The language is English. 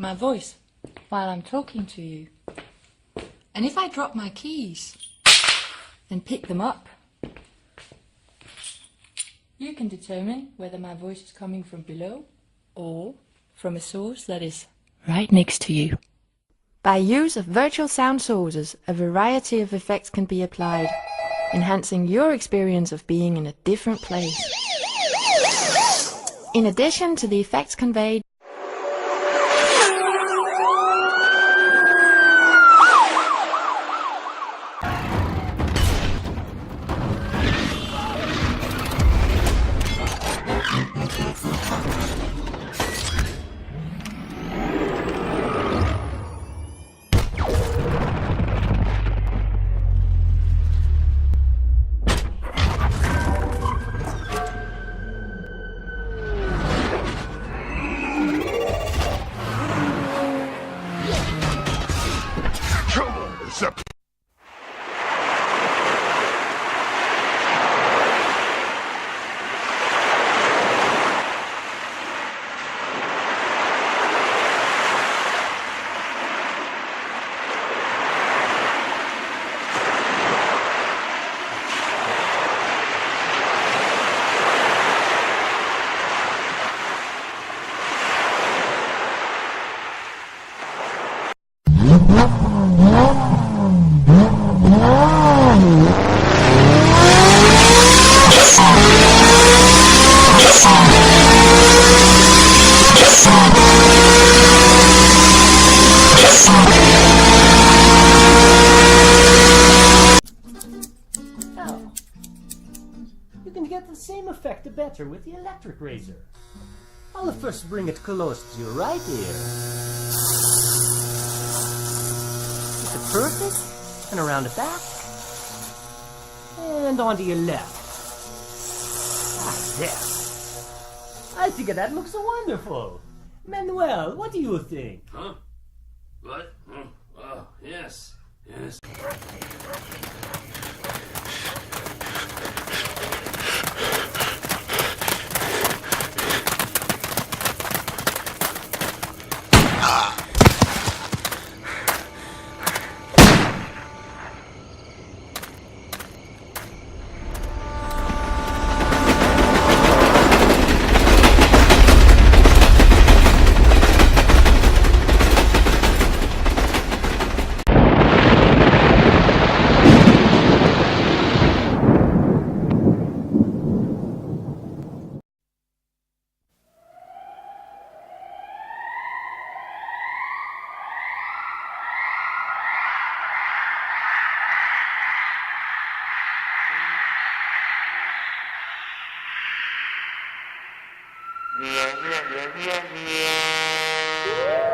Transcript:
my voice while I'm talking to you. And if I drop my keys and pick them up, you can determine whether my voice is coming from below or from a source that is right next to you. By use of virtual sound sources, a variety of effects can be applied, enhancing your experience of being in a different place. In addition to the effects conveyed, you can get the same effect or better with the electric razor. I'll first bring it close to your right ear. Is it perfect? And around the back. And onto your left. Ah, there. I think that looks wonderful. Manuel, what do you think? Huh? What? Oh, yes. Yes. Yeah.